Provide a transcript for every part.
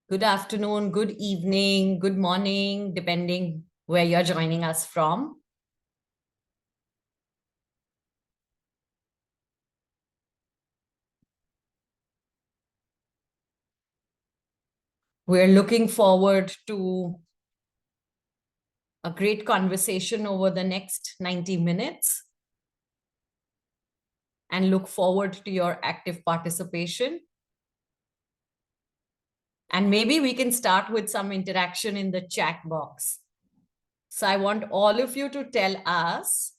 Good afternoon, good evening, good morning, depending where you're joining us from. We're looking forward to a great conversation over the next 90 minutes and look forward to your active participation. And maybe we can start with some interaction in the chat box. So I want all of you to tell us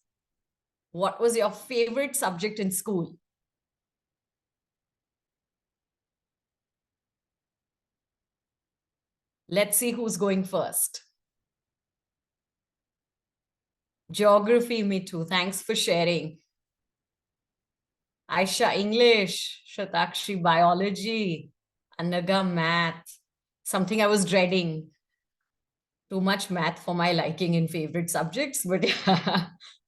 what was your favorite subject in school? Let's see who's going first. Geography, me too. Thanks for sharing. Aisha, English. Shatakshi, biology. Anaga, math. Something I was dreading. Too much math for my liking in favorite subjects, but yeah.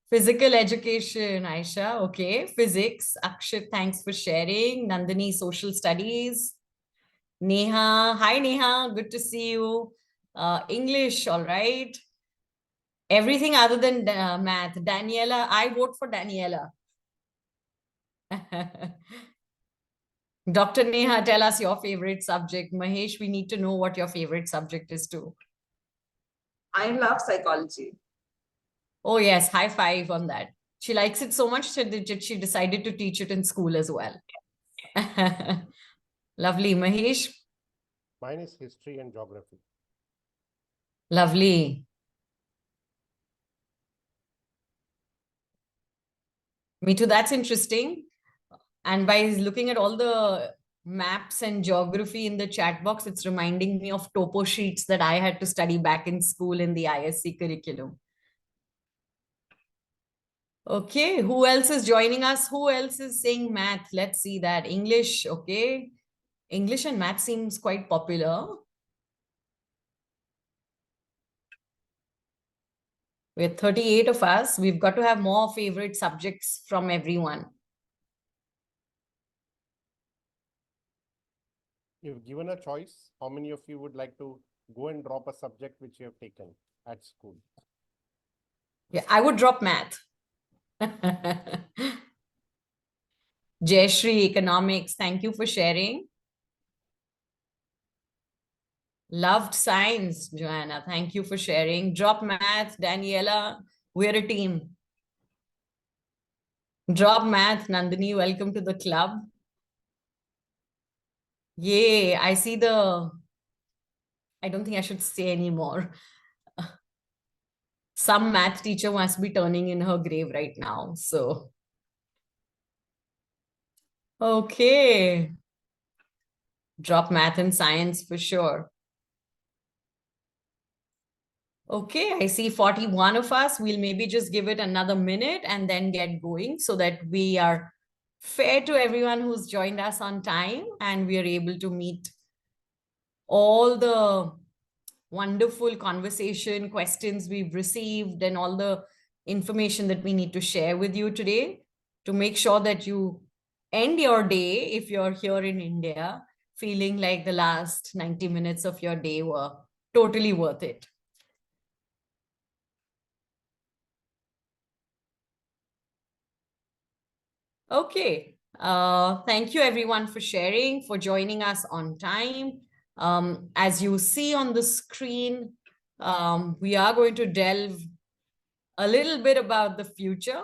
Physical education, Aisha. Okay. Physics. Akshit, thanks for sharing. Nandini, social studies. Neha. Hi, Neha. Good to see you. English, all right. Everything other than math. Daniela, I vote for Daniela. Dr. Neha, tell us your favorite subject. Mahesh, we need to know what your favorite subject is too. I love psychology. Oh, yes, high five on that. She likes it so much that she decided to teach it in school as well. Lovely. Mahesh? Mine is history and geography. Lovely. Me too. That's interesting. And by looking at all the maps and geography in the chat box, it's reminding me of topo sheets that I had to study back in school in the ISC curriculum. Okay, who else is joining us? Who else is saying math? Let's see that. English, okay. English and math seems quite popular. We're 38 of us. We've got to have more favorite subjects from everyone. If given a choice, how many of you would like to go and drop a subject which you have taken at school? Yeah, I would drop math. Jayashri, economics, thank you for sharing. Loved science, Joanna. Thank you for sharing. Drop math, Daniela. We're a team. Drop math, Nandini. Welcome to the club. Yay, I see the... I don't think I should say anymore. Some math teacher must be turning in her grave right now. So, okay. Drop math and science for sure. Okay, I see 41 of us. We'll maybe just give it another minute and then get going so that we are fair to everyone who's joined us on time and we are able to meet all the wonderful conversation questions we've received and all the information that we need to share with you today to make sure that you end your day, if you're here in India, feeling like the last 90 minutes of your day were totally worth it. Okay. Thank you everyone for sharing, for joining us on time. As you see on the screen, we are going to delve a little bit about the future.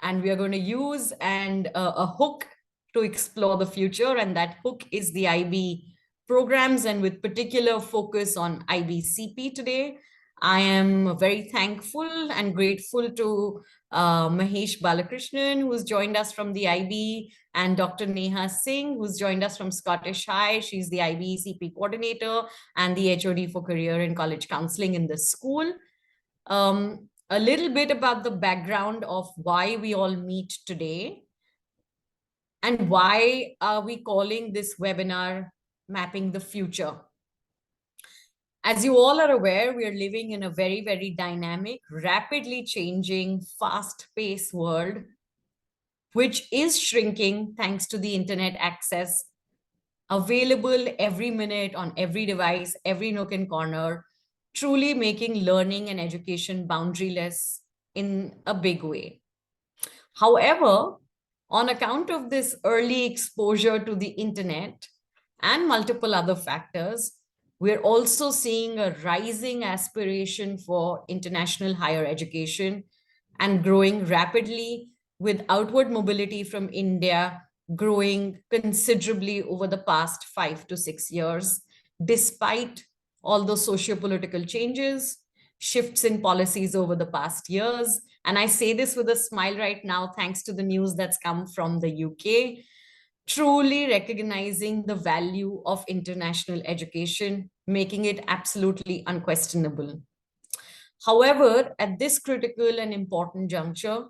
And we are going to use a hook to explore the future. And that hook is the IB programs, and with particular focus on IBCP today. I am very thankful and grateful to Mahesh Balakrishnan, who's joined us from the IB, and Dr. Neha Singh, who's joined us from Scottish High. She's the IBCP coordinator and the HOD for career and college counseling in the school. A little bit about the background of why we all meet today and why are we calling this webinar Mapping the Future. As you all are aware, we are living in a very, very dynamic, rapidly changing, fast-paced world, which is shrinking thanks to the internet access available every minute on every device, every nook and corner, truly making learning and education boundaryless in a big way. However, on account of this early exposure to the internet and multiple other factors, we're also seeing a rising aspiration for international higher education and growing rapidly, with outward mobility from India growing considerably over the past 5 to 6 years, despite all the socio-political changes, shifts in policies over the past years. And I say this with a smile right now, thanks to the news that's come from the UK, truly recognizing the value of international education, making it absolutely unquestionable. However, at this critical and important juncture,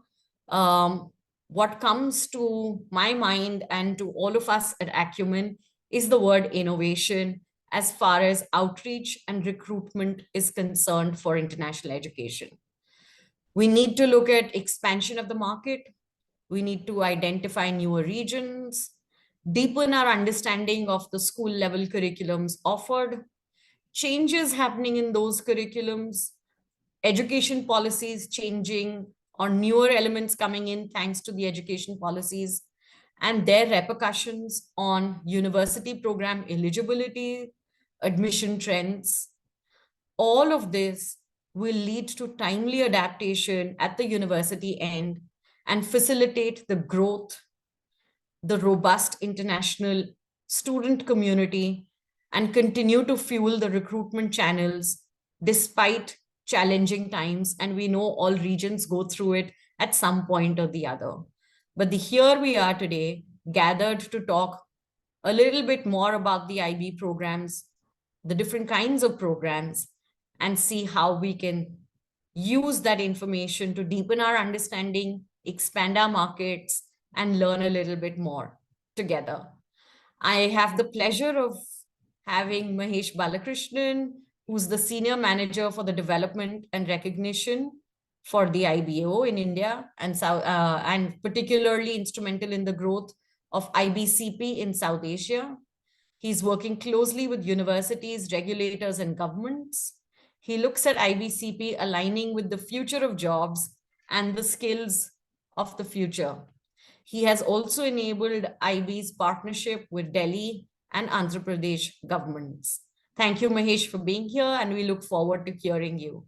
what comes to my mind and to all of us at Acumen is the word innovation as far as outreach and recruitment is concerned for international education. We need to look at expansion of the market. We need to identify newer regions, deepen our understanding of the school level curriculums offered, changes happening in those curriculums, education policies changing or newer elements coming in thanks to the education policies, and their repercussions on university program eligibility, admission trends. All of this will lead to timely adaptation at the university end and facilitate the growth, the robust international student community, and continue to fuel the recruitment channels despite challenging times. And we know all regions go through it at some point or the other. But here we are today, gathered to talk a little bit more about the IB programs, the different kinds of programs, and see how we can use that information to deepen our understanding, expand our markets, and learn a little bit more together. I have the pleasure of having Mahesh Balakrishnan, who's the Senior Manager for the Development and Recognition for the IBO in India, and particularly instrumental in the growth of IBCP in South Asia. He's working closely with universities, regulators, and governments. He looks at IBCP aligning with the future of jobs and the skills of the future. He has also enabled IB's partnership with Delhi and Andhra Pradesh governments. Thank you, Mahesh, for being here, and we look forward to hearing you.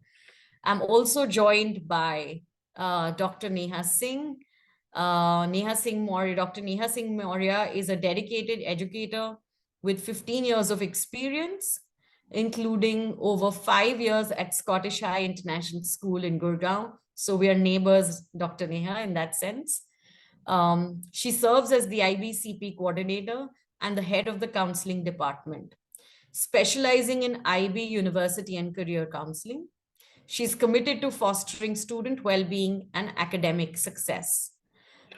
I'm also joined by Dr. Neha Singh. Dr. Neha Singh Maurya is a dedicated educator with 15 years of experience, including over 5 years at Scottish High International School in Gurgaon. So we are neighbors, Dr. Neha, in that sense. She serves as the IBCP coordinator and the head of the counseling department, specializing in IB university and career counseling. She's committed to fostering student well-being and academic success.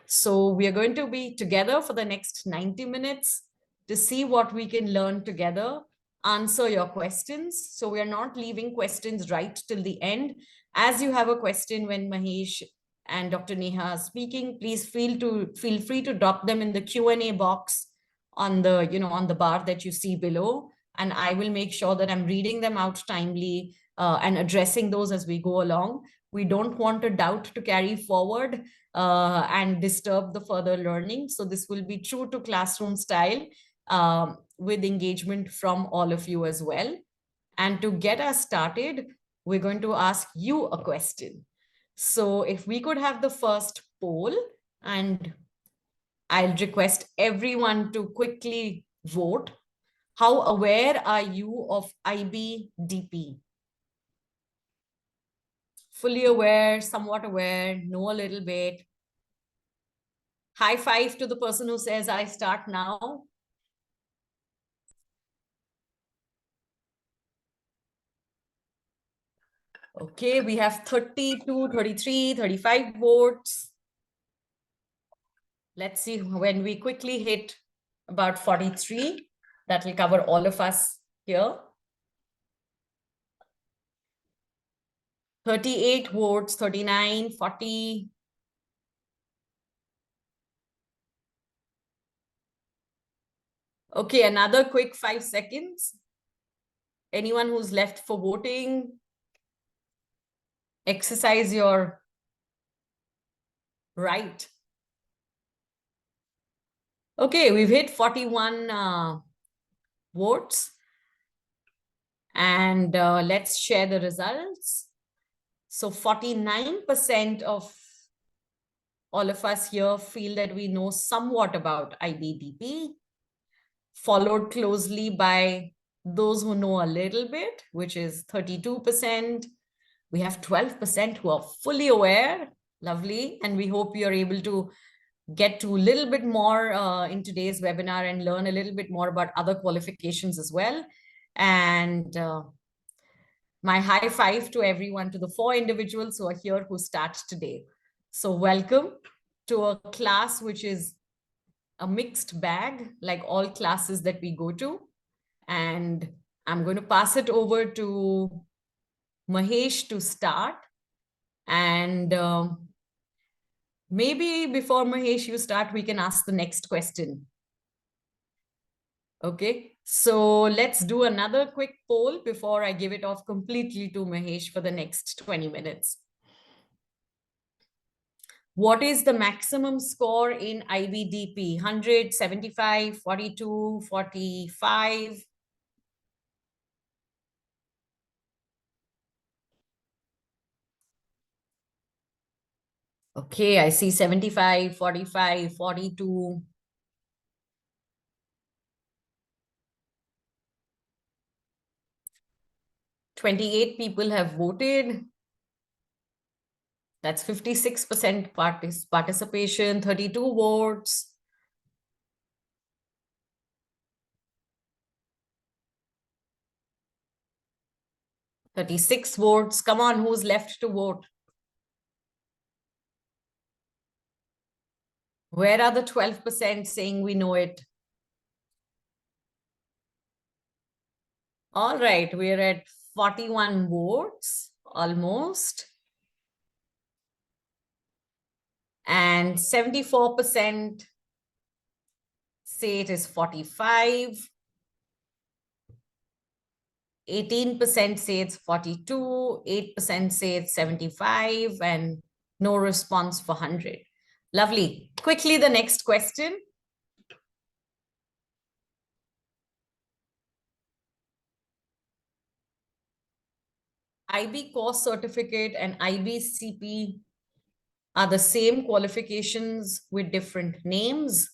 So we are going to be together for the next 90 minutes to see what we can learn together, answer your questions. So we are not leaving questions right till the end. As you have a question when Mahesh and Dr. Neha are speaking, please feel free to drop them in the Q&A box on the bar that you see below, and I will make sure that I'm reading them out timely and addressing those as we go along. We don't want a doubt to carry forward and disturb the further learning. So this will be true to classroom style with engagement from all of you as well. And to get us started, we're going to ask you a question. So if we could have the first poll, and I'll request everyone to quickly vote. How aware are you of IBDP? Fully aware, somewhat aware, know a little bit. High five to the person who says, I start now. Okay, we have 32, 33, 35 votes. Let's see when we quickly hit about 43. That will cover all of us here. 38 votes, 39, 40. Okay, another quick 5 seconds. Anyone who's left for voting, exercise your right. Okay, we've hit 41 votes. And let's share the results. So 49% of all of us here feel that we know somewhat about IBDP, followed closely by those who know a little bit, which is 32%. We have 12% who are fully aware. Lovely. And we hope you're able to get to a little bit more in today's webinar and learn a little bit more about other qualifications as well. And my high five to everyone, to the 4 individuals who are here who start today. So welcome to a class which is a mixed bag, like all classes that we go to. And I'm going to pass it over to Mahesh to start. And maybe before Mahesh, you start, we can ask the next question. Okay, so let's do another quick poll before I give it off completely to Mahesh for the next 20 minutes. What is the maximum score in IBDP? 100, 75, 42, 45? Okay, I see 75, 45, 42. "28 people have voted. That's 56% participation, 32 votes. "36 votes. Come on, who's left to vote? Where are the 12% saying we know it? All right, we're at 41 votes, almost. And 74% say it is 45. 18% say it's 42. 8% say it's 75. And no response for 100. Lovely. Quickly, the next question. IB course certificate and IBCP are the same qualifications with different names.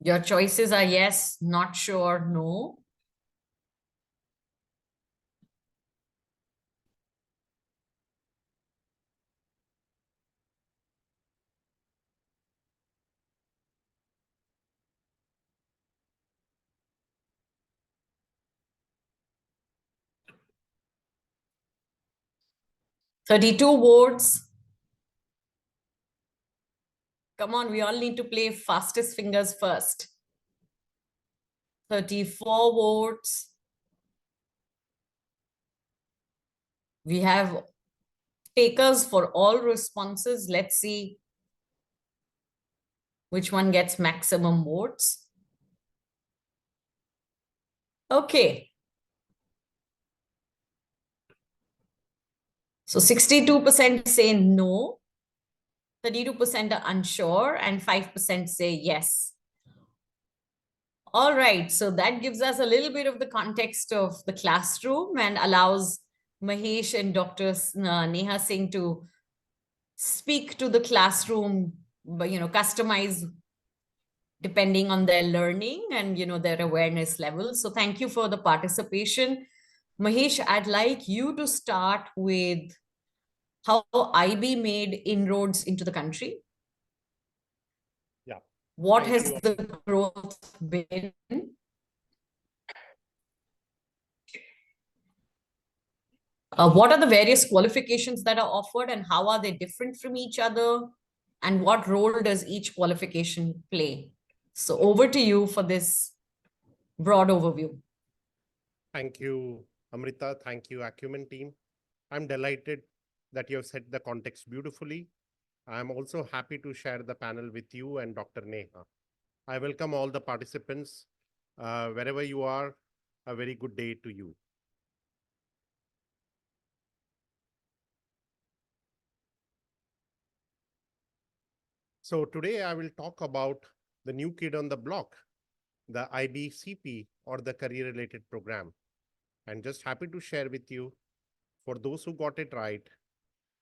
Your choices are yes, not sure, no. "32 votes. Come on, we all need to play fastest fingers first. 34 votes. We have takers for all responses. Let's see which one gets maximum votes. Okay. So 62% say no, 32% are unsure, and 5% say yes. All right, so that gives us a little bit of the context of the classroom and allows Mahesh and Dr. Neha Singh to speak to the classroom, but, customize depending on their learning and, their awareness level. So thank you for the participation. Mahesh, I'd like you to start with how IB made inroads into the country. Yeah. What Thank has you. the growth been? What are the various qualifications that are offered and how are they different from each other? And what role does each qualification play? So over to you for this broad overview. Thank you, Amrita. Thank you, Acumen team. I'm delighted that you have set the context beautifully. I'm also happy to share the panel with you and Dr. Neha. I welcome all the participants. Wherever you are, a very good day to you. So today I will talk about the new kid on the block, the IBCP or the career related program. And just happy to share with you, for those who got it right,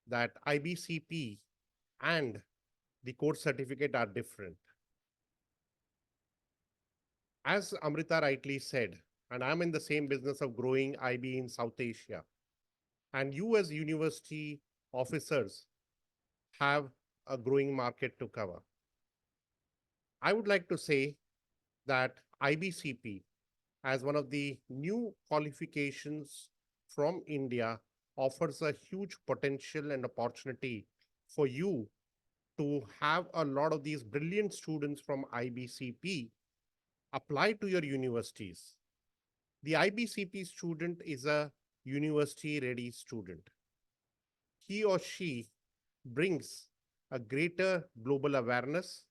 that IBCP and the course certificate are different. As Amrita rightly said, and I'm in the same business of growing IB in South Asia, and you as university officers have a growing market to cover. I would like to say that IBCP, as one of the new qualifications from India, offers a huge potential and opportunity for you to have a lot of these brilliant students from IBCP apply to your universities. The IBCP student is a university ready student. He or she brings a greater global awareness.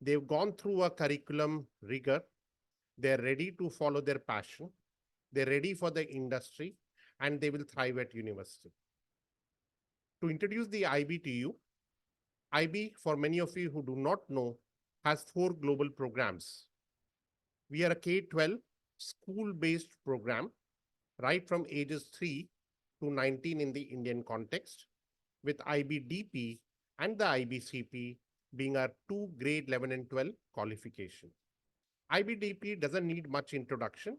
They've gone through a curriculum rigor. They're ready to follow their passion. They're ready for the industry, and they will thrive at university. To introduce the IB to you, IB, for many of you who do not know, has 4 global programs. We are a K-12 school-based program, right from ages 3 to 19 in the Indian context, with IBDP and the IBCP being our 2 grade 11 and 12 qualifications. IBDP doesn't need much introduction,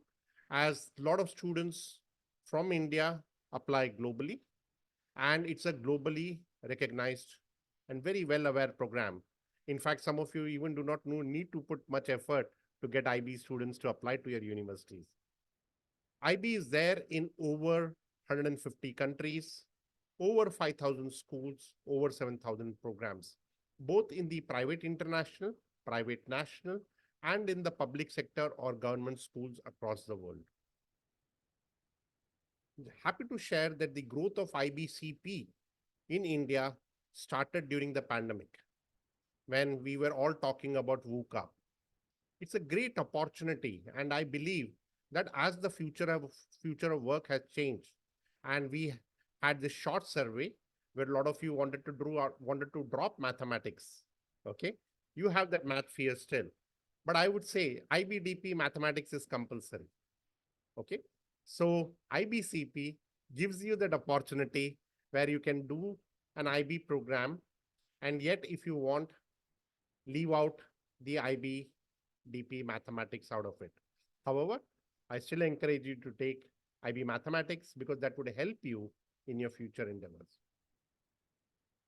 as a lot of students from India apply globally, and it's a globally recognized and very well aware program. In fact, some of you even do not need to put much effort to get IB students to apply to your universities. IB is there in over 150 countries, over 5,000 schools, over 7,000 programs, both in the private international, private national, and in the public sector or government schools across the world. Happy to share that the growth of IBCP in India started during the pandemic, when we were all talking about VUCA. It's a great opportunity, and I believe that as the future of work has changed, and we had this short survey where a lot of you wanted to drop mathematics. Okay, you have that math fear still, but I would say IBDP mathematics is compulsory. Okay, so IBCP gives you that opportunity where you can do an IB program, and yet if you want, leave out the IBDP mathematics out of it. However, I still encourage you to take IB mathematics because that would help you in your future endeavors.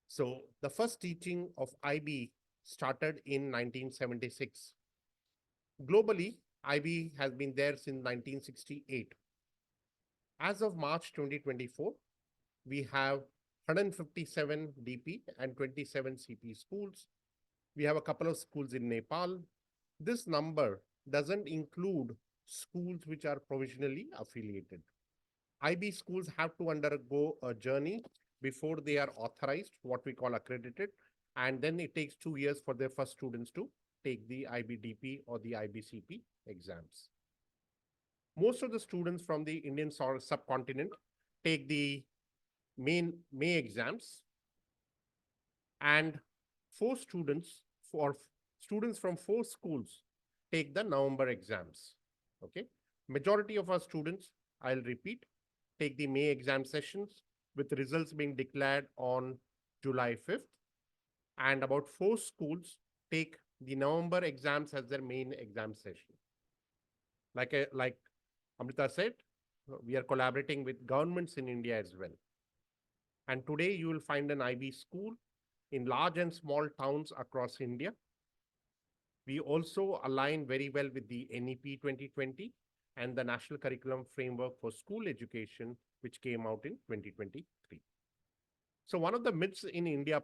So the first teaching of IB started in 1976. Globally, IB has been there since 1968. As of March 2024, we have 157 DP and 27 CP schools. We have a couple of schools in Nepal. This number doesn't include schools which are provisionally affiliated. IB schools have to undergo a journey before they are authorized, what we call accredited, and then it takes 2 years for their first students to take the IBDP or the IBCP exams. Most of the students from the Indian subcontinent take the main May exams, and students from 4 schools take the November exams. Okay, majority of our students, I'll repeat, take the May exam sessions, with results being declared on July 5th, and about 4 schools take the November exams as their main exam session. Like Amrita said, we are collaborating with governments in India as well. And today you will find an IB school in large and small towns across India. We also align very well with the NEP 2020 and the National Curriculum Framework for School Education, which came out in 2023. So one of the myths in India,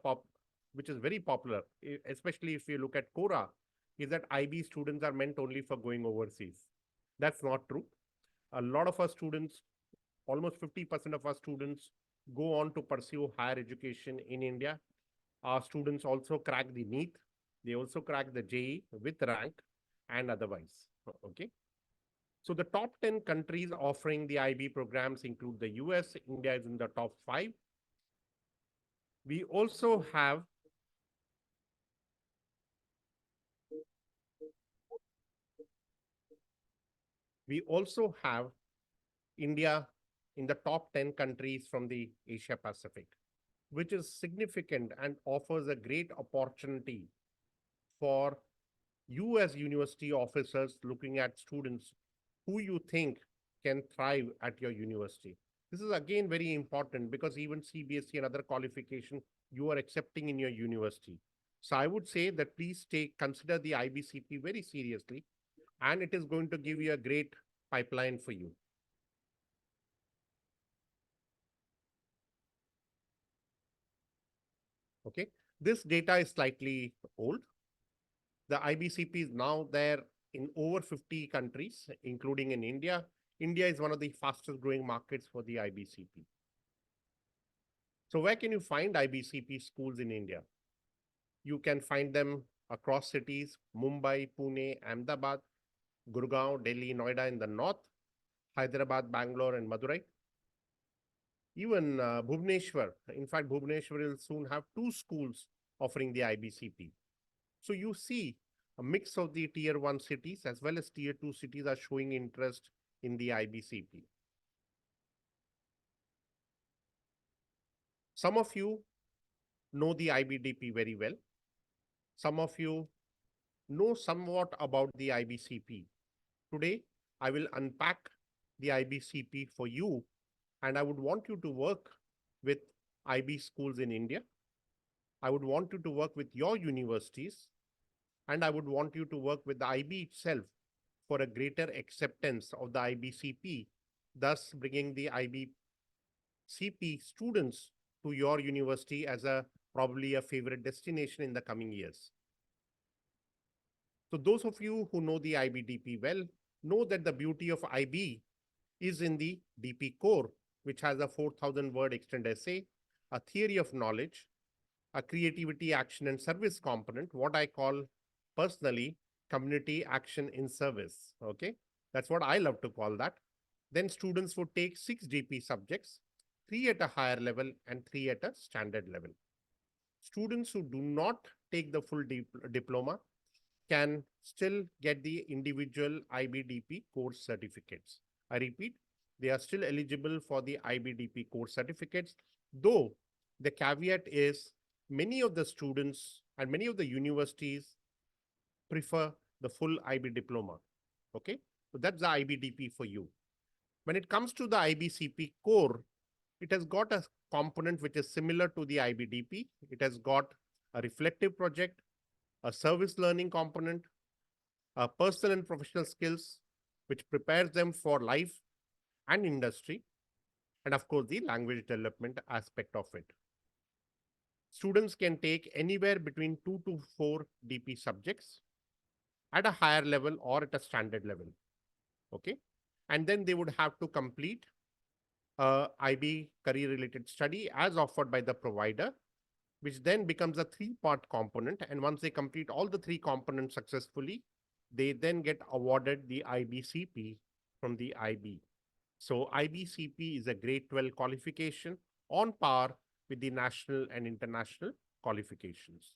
which is very popular, especially if you look at Quora, is that IB students are meant only for going overseas. That's not true. A lot of our students almost 50% of our students go on to pursue higher education in India. Our students also crack the NEET. They also crack the JEE with rank and otherwise. Okay. So the top 10 countries offering the IB programs include the US. India is in the top 5. We also have India in the top 10 countries from the Asia Pacific, which is significant and offers a great opportunity for you as university officers looking at students who you think can thrive at your university. This is again very important because even CBSE and other qualification you are accepting in your university. So I would say that please consider the IBCP very seriously, and it is going to give you a great pipeline for you. Okay, this data is slightly old. The IBCP is now there in over 50 countries, including in India. India is one of the fastest growing markets for the IBCP. So where can you find IBCP schools in India? You can find them across cities: Mumbai, Pune, Ahmedabad, Gurgaon, Delhi, Noida in the north, Hyderabad, Bangalore, and Madurai. Even Bhubaneswar. In fact, Bhubaneswar will soon have 2 schools offering the IBCP. So you see a mix of the tier 1 cities as well as tier 2 cities are showing interest in the IBCP. Some of you know the IBDP very well. Some of you know somewhat about the IBCP. Today, I will unpack the IBCP for you, and I would want you to work with IB schools in India. I would want you to work with your universities, and I would want you to work with the IB itself for a greater acceptance of the IBCP, thus bringing the IBCP students to your university as probably a favorite destination in the coming years. So those of you who know the IBDP well know that the beauty of IB is in the DP core, which has a 4,000-word extended essay, a theory of knowledge, a creativity, action, and service component, what I call personally community action in service. Okay, that's what I love to call that. Then students would take 6 DP subjects, 3 at a higher level and 3 at a standard level. Students who do not take the full diploma can still get the individual IBDP course certificates. I repeat, they are still eligible for the IBDP course certificates, though the caveat is many of the students and many of the universities prefer the full IB diploma. Okay, so that's the IBDP for you. When it comes to the IBCP core, it has got a component which is similar to the IBDP. It has got a reflective project, a service learning component, personal and professional skills, which prepares them for life and industry, and of course, the language development aspect of it. Students can take anywhere between 2 to 4 DP subjects at a higher level or at a standard level. Okay. And then they would have to complete IB career related study as offered by the provider, which then becomes a 3-part component. And once they complete all the 3 components successfully, they then get awarded the IBCP from the IB. So IBCP is a grade 12 qualification on par with the national and international qualifications.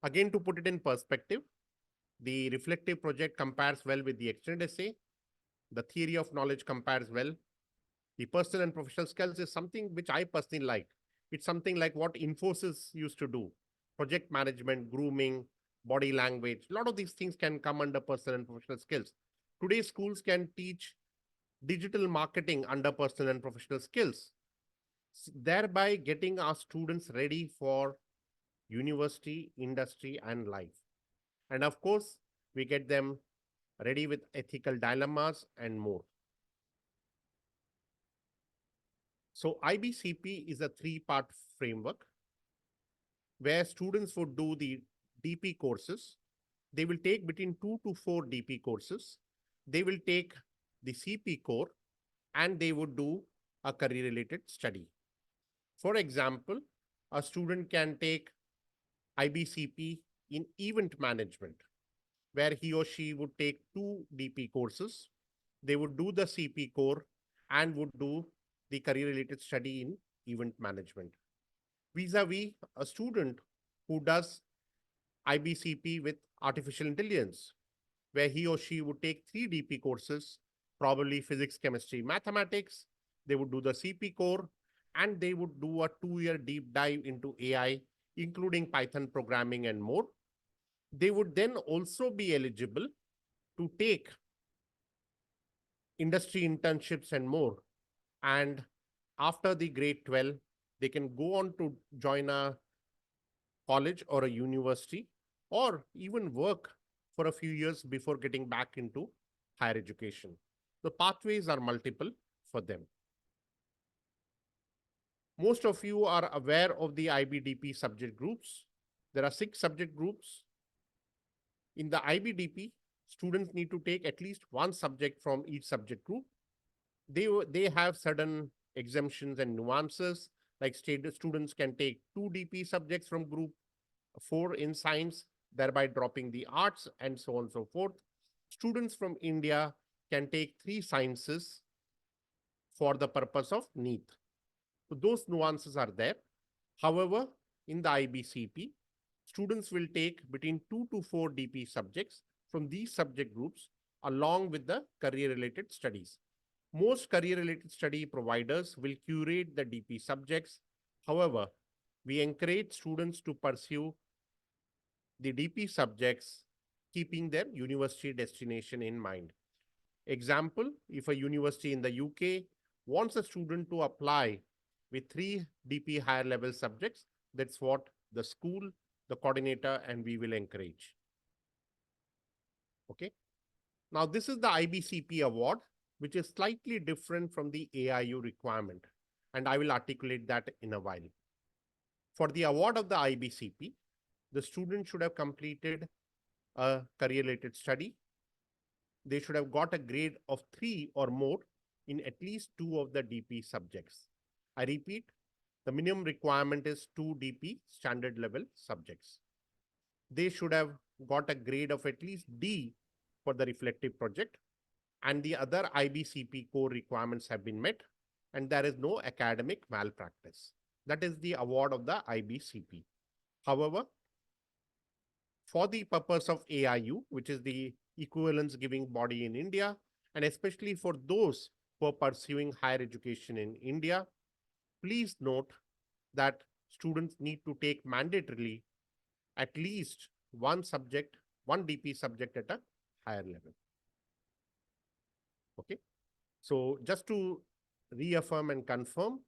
Again, to put it in perspective, the reflective project compares well with the extended essay. The theory of knowledge compares well. The personal and professional skills is something which I personally like. It's something like what Infosys used to do. Project management, grooming, body language. A lot of these things can come under personal and professional skills. Today, schools can teach digital marketing under personal and professional skills, thereby getting our students ready for university, industry, and life. And of course, we get them ready with ethical dilemmas and more. So IBCP is a 3-part framework where students would do the DP courses. They will take between 2 to 4 DP courses. They will take the CP core. and they would do a career related study. For example, a student can take IBCP in event management, where he or she would take 2 DP courses. They would do the CP core and would do the career related study in event management. Vis-a-vis a student who does IBCP with artificial intelligence, where he or she would take 3 DP courses, probably physics, chemistry, mathematics. They would do the CP core and they would do a 2-year deep dive into AI, including Python programming and more. They would then also be eligible to take industry internships and more. And after the grade 12, they can go on to join a college or a university, or even work for a few years before getting back into higher education. The pathways are multiple for them. Most of you are aware of the IBDP subject groups. There are 6 subject groups. In the IBDP, students need to take at least 1 subject from each subject group. They have certain exemptions and nuances, like students can take 2 DP subjects from group 4 in science, thereby dropping the arts and so on and so forth. Students from India can take 3 sciences for the purpose of NEET. So those nuances are there. However, in the IBCP, students will take between 2 to 4 DP subjects from these subject groups along with the career-related studies. Most career-related study providers will curate the DP subjects. However, we encourage students to pursue the DP subjects, keeping their university destination in mind. Example, if a university in the UK wants a student to apply with 3 DP higher level subjects, that's what the school, the coordinator, and we will encourage. Okay. Now, this is the IBCP award, which is slightly different from the AIU requirement, and I will articulate that in a while. For the award of the IBCP, the student should have completed a career-related study. They should have got a grade of 3 or more in at least 2 of the DP subjects. I repeat, the minimum requirement is 2 DP standard level subjects. They should have got a grade of at least D for the reflective project, and the other IBCP core requirements have been met, and there is no academic malpractice. That is the award of the IBCP. However, for the purpose of AIU, which is the equivalence giving body in India, and especially for those who are pursuing higher education in India, please note that students need to take mandatorily at least 1 subject, 1 DP subject at a higher level. Okay. So just to reaffirm and confirm,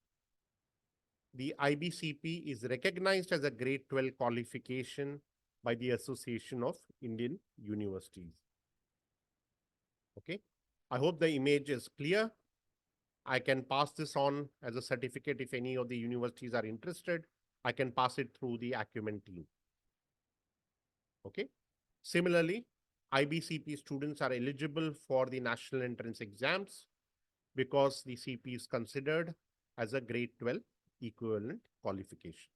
the IBCP is recognized as a grade 12 qualification by the Association of Indian Universities. Okay. I hope the image is clear. I can pass this on as a certificate if any of the universities are interested. I can pass it through the Acumen team. Okay. Similarly, IBCP students are eligible for the national entrance exams because the CP is considered as a grade 12 equivalent qualification.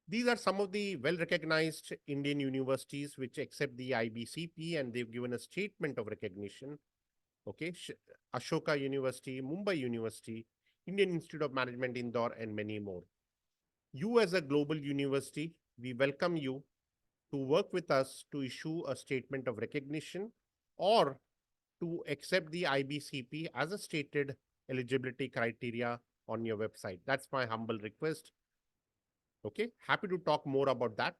These are some of the well-recognized Indian universities which accept the IBCP, and they've given a statement of recognition. Okay, Ashoka University, Mumbai University, Indian Institute of Management, Indore, and many more. You as a global university, we welcome you to work with us to issue a statement of recognition or to accept the IBCP as a stated eligibility criteria on your website. That's my humble request. Okay, happy to talk more about that.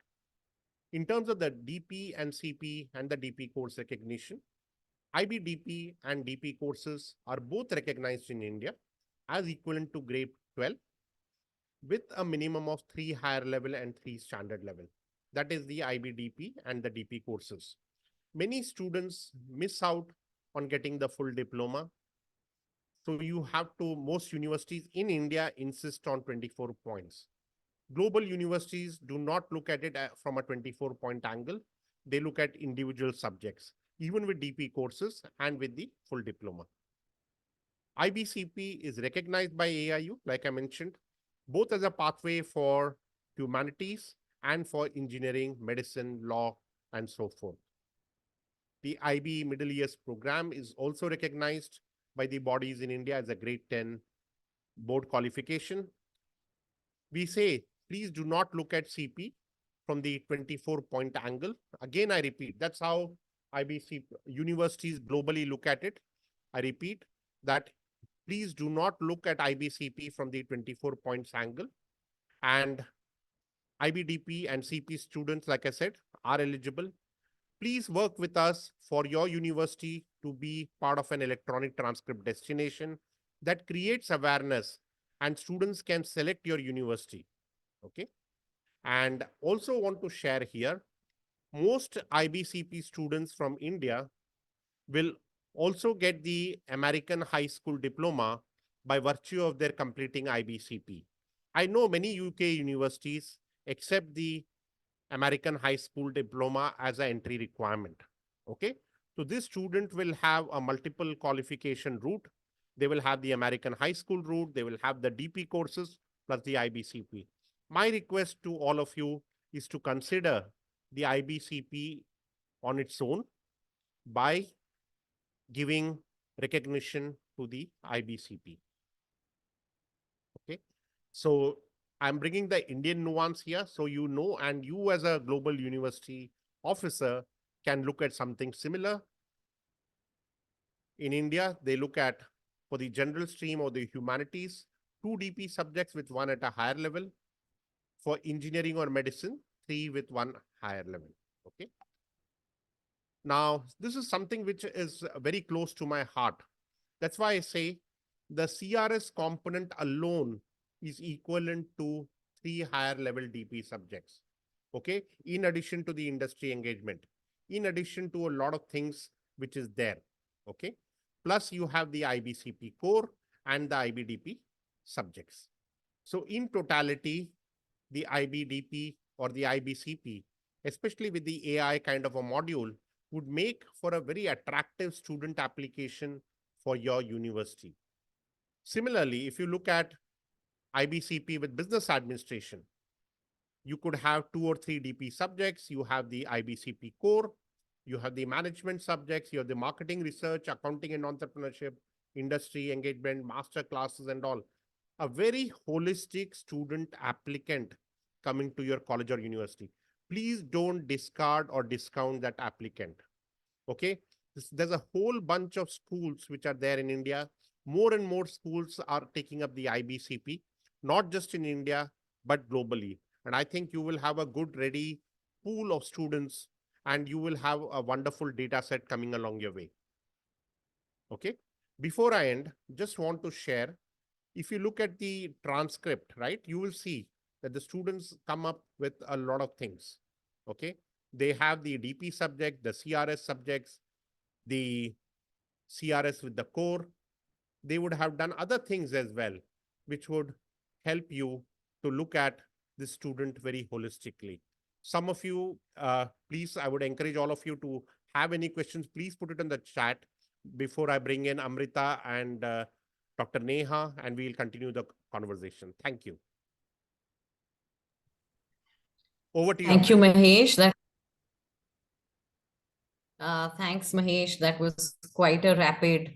In terms of the DP and CP and the DP course recognition, IBDP and DP courses are both recognized in India as equivalent to grade 12 with a minimum of 3 higher level and 3 standard level. That is the IBDP and the DP courses. Many students miss out on getting the full diploma. So you have to, most universities in India insist on 24 points. Global universities do not look at it from a 24-point angle. They look at individual subjects, even with DP courses and with the full diploma. IBCP is recognized by AIU, like I mentioned, both as a pathway for humanities and for engineering, medicine, law, and so forth. The IB Middle Years program is also recognized by the bodies in India as a grade 10 board qualification. We say, please do not look at CP from the 24-point angle. Again, I repeat, that's how IBC universities globally look at it. I repeat that please do not look at IBCP from the 24 points angle. And IBDP and CP students, like I said, are eligible. Please work with us for your university to be part of an electronic transcript destination that creates awareness and students can select your university. Okay. And also want to share here, most IBCP students from India will also get the American high school diploma by virtue of their completing IBCP. I know many UK universities accept the American high school diploma as an entry requirement. Okay. So this student will have a multiple qualification route. They will have the American high school route. They will have the DP courses plus the IBCP. My request to all of you is to consider the IBCP on its own by giving recognition to the IBCP. Okay. So I'm bringing the Indian nuance here so you know, and you as a global university officer can look at something similar. In India, they look at, for the general stream or the humanities, 2 DP subjects with 1 at a higher level. For engineering or medicine, 3 with 1 higher level. Okay. Now, this is something which is very close to my heart. That's why I say the CRS component alone is equivalent to 3 higher level DP subjects. Okay. In addition to the industry engagement, in addition to a lot of things which is there. Okay. Plus you have the IBCP core and the IBDP subjects. So in totality, the IBDP or the IBCP, especially with the AI kind of a module, would make for a very attractive student application for your university. Similarly, if you look at IBCP with business administration, you could have 2 or 3 DP subjects. You have the IBCP core, you have the management subjects, you have the marketing research, accounting and entrepreneurship, industry engagement, master classes and all. A very holistic student applicant coming to your college or university. Please don't discard or discount that applicant. Okay. There's a whole bunch of schools which are there in India. More and more schools are taking up the IBCP, not just in India, but globally. And I think you will have a good, ready pool of students and you will have a wonderful data set coming along your way. Okay. Before I end, just want to share, if you look at the transcript, right, you will see that the students come up with a lot of things. Okay. They have the DP subject, the CRS subjects, the CRS with the core. They would have done other things as well, which would help you to look at the student very holistically. Some of you, please, I would encourage all of you to have any questions, please put it in the chat before I bring in Amrita and Dr. Neha, and we'll continue the conversation. Thank you. Over to you. Thank you, Mahesh. Thanks, Mahesh. That was quite a rapid,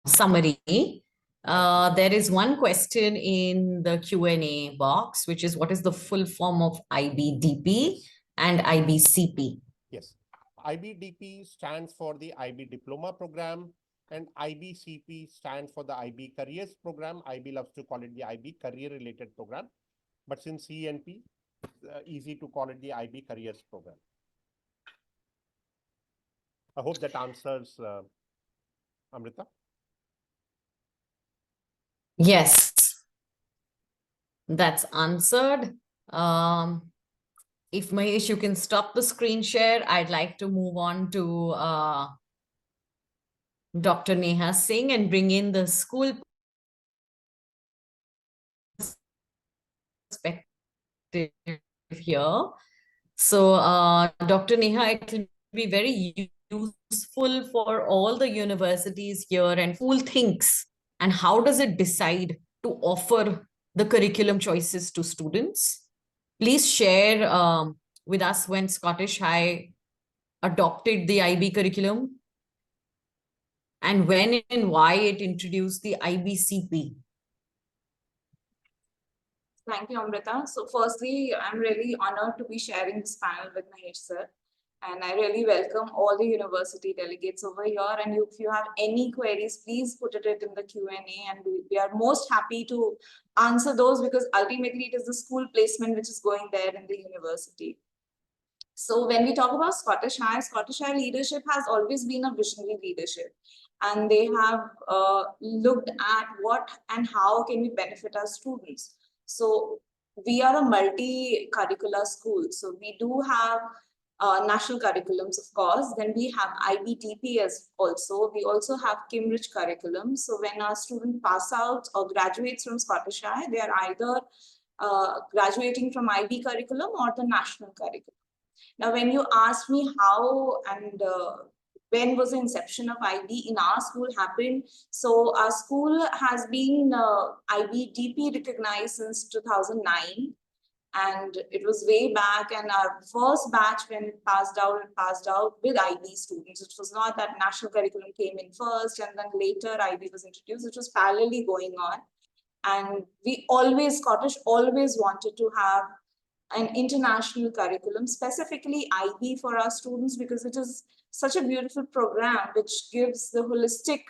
summary. There is one question in the Q&A box, which is what is the full form of IBDP and IBCP? Yes. IBDP stands for the IB Diploma Program and IBCP stands for the IB Careers Program. IB loves to call it the IB Career Related Program. But since CNP, easy to call it the IB Careers Program. I hope that answers, Amrita. Yes, that's answered. If Mahesh, you can stop the screen share, I'd like to move on to Dr. Neha Singh and bring in the school perspective here. So, Dr. Neha, it will be very useful for all the universities here, and school thinks, and how does it decide to offer the curriculum choices to students? Please share with us when Scottish High adopted the IB curriculum and when and why it introduced the IBCP. Thank you, Amrita. So firstly, I'm really honored to be sharing this panel with Mahesh sir. And I really welcome all the university delegates over here. And if you have any queries, please put it in the Q&A. And we are most happy to answer those, because ultimately it is the school placement which is going there in the university. So when we talk about Scottish High leadership has always been a visionary leadership. And they have looked at what and how can we benefit our students. So we are a multi-curricular school. So we do have national curriculums, of course. Then we have IBTP as also. We also have Cambridge curriculum. So when our student pass out or graduates from Scottish High, they are either graduating from IB curriculum or the national curriculum. Now, when you ask me how and when was the inception of IB in our school happened, so our school has been IBDP recognized since 2009. And it was way back, and our first batch when it passed out with IB students. It was not that national curriculum came in first and then later IB was introduced. It was parallelly going on. And Scottish always wanted to have an international curriculum, specifically IB for our students, because it is such a beautiful program which gives the holistic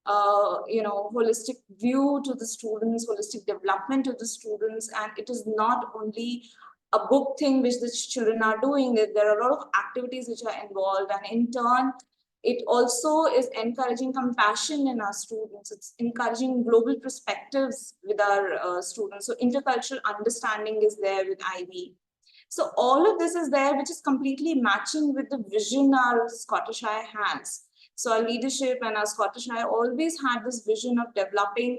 holistic view to the students, holistic development to the students. And it is not only a book thing which the children are doing. There are a lot of activities which are involved, and in turn, it also is encouraging compassion in our students. It's encouraging global perspectives with our students. So intercultural understanding is there with IB. So all of this is there, which is completely matching with the vision our Scottish High has. So our leadership and our Scottish High always had this vision of developing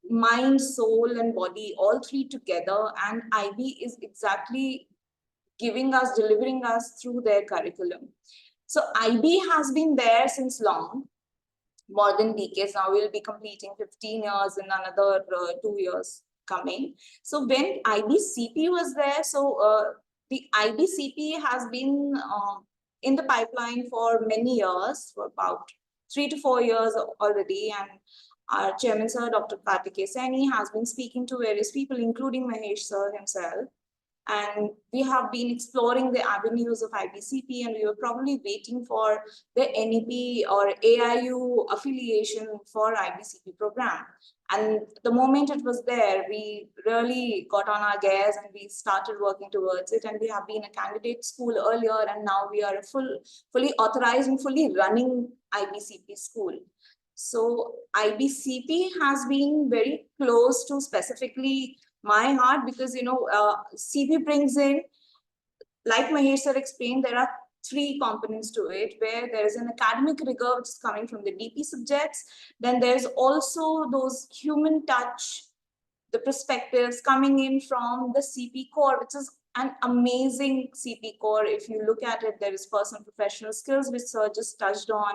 mind, soul, and body, all three together. And IB is exactly delivering us through their curriculum. So IB has been there since long, more than decades. Now we'll be completing 15 years in another 2 years coming. So when IBCP was there, so the IBCP has been in the pipeline for many years, for about 3 to 4 years already. And our chairman, sir, Dr. Karthikeya Saini, has been speaking to various people, including Mahesh sir himself. And we have been exploring the avenues of IBCP, and we were probably waiting for the NEP or AIU affiliation for IBCP program. And the moment it was there, we really got on our gears and we started working towards it. And we have been a candidate school earlier, and now we are a fully authorized and fully running IBCP school. So IBCP has been very close to specifically my heart, because CP brings in, like Mahesh sir explained, there are 3 components to it, where there is an academic rigor which is coming from the DP subjects. Then there's also those human touch, the perspectives coming in from the CP core, which is an amazing CP core. If you look at it, there is personal professional skills, which sir just touched on.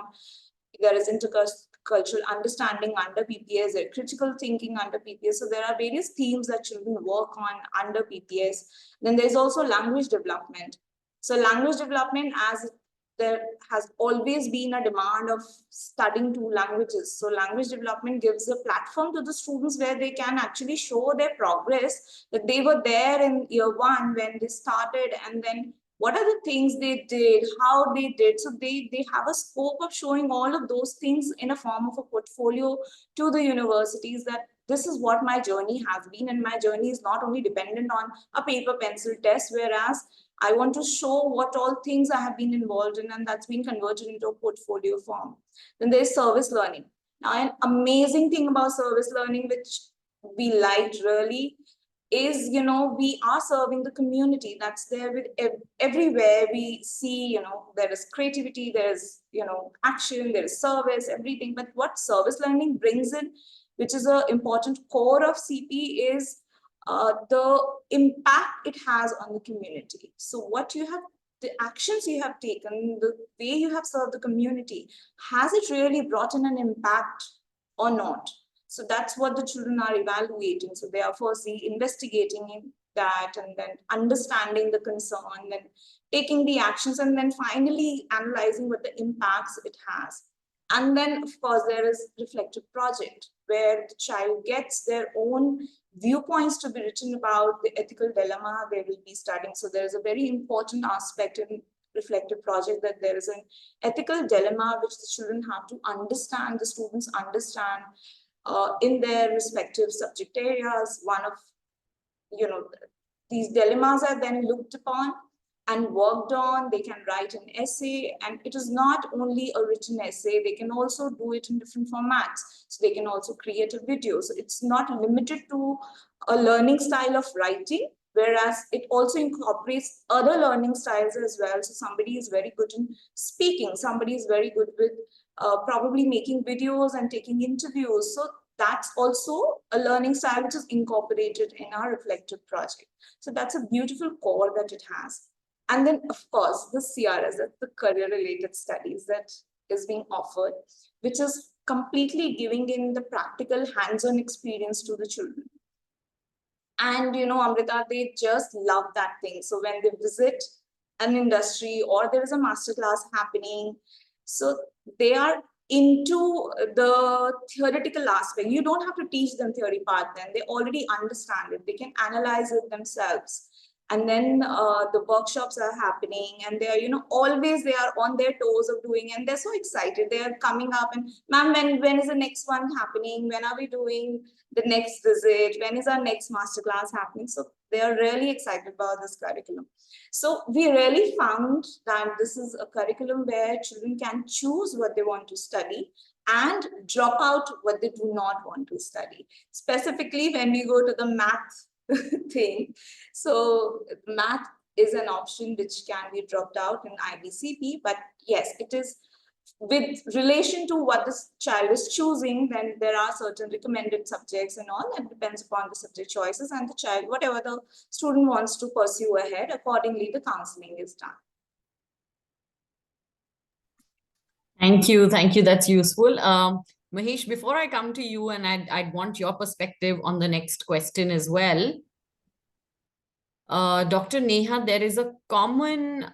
There is intercultural understanding under PPS, there critical thinking under PPS. So there are various themes that children work on under PPS. Then there's also language development. So language development, as there has always been a demand of studying 2 languages. So language development gives a platform to the students where they can actually show their progress, that they were there in year 1 when they started, and then what are the things they did, how they did. So they have a scope of showing all of those things in a form of a portfolio to the universities, that this is what my journey has been, and my journey is not only dependent on a paper pencil test, whereas I want to show what all things I have been involved in, and that's been converted into a portfolio form. Then there's service learning. Now, an amazing thing about service learning, which we liked really, is, we are serving the community that's there with everywhere we see, there is creativity, there's, action, there is service, everything. But what service learning brings in, which is an important core of CP, is the impact it has on the community. So what you have the actions you have taken, the way you have served the community, has it really brought in an impact or not? So that's what the children are evaluating. So they are firstly investigating in that, and then understanding the concern, then taking the actions, and then finally analyzing what the impacts it has. And then, of course, there is reflective project where the child gets their own viewpoints to be written about the ethical dilemma they will be studying. So there is a very important aspect in reflective project, that there is an ethical dilemma which the children have to understand, the students understand in their respective subject areas. One of, these dilemmas are then looked upon and worked on. They can write an essay, and it is not only a written essay, they can also do it in different formats. So they can also create a video. So it's not limited to a learning style of writing, whereas it also incorporates other learning styles as well. So somebody is very good in speaking, somebody is very good with probably making videos and taking interviews. So that's also a learning style which is incorporated in our reflective project. So that's a beautiful core that it has. And then, of course, the CRS, that's the career-related studies that is being offered, which is completely giving in the practical hands-on experience to the children. And, Amrita, they just love that thing. So when they visit an industry or there is a masterclass happening, so they are into the theoretical aspect. You don't have to teach them theory part then. They already understand it. They can analyze it themselves. And then the workshops are happening, and they are, always they are on their toes of doing, and they're so excited. They are coming up and, ma'am, when is the next one happening? When are we doing the next visit? When is our next masterclass happening? So they are really excited about this curriculum. So we really found that this is a curriculum where children can choose what they want to study and drop out what they do not want to study. Specifically, when we go to the math thing, so math is an option which can be dropped out in IBCP, but yes, it is with relation to what this child is choosing. Then there are certain recommended subjects and all, and depends upon the subject choices, and the child, whatever the student wants to pursue ahead, accordingly the counseling is done. Thank you. That's useful. Mahesh, before I come to you, and I'd want your perspective on the next question as well. Dr. Neha, there is a common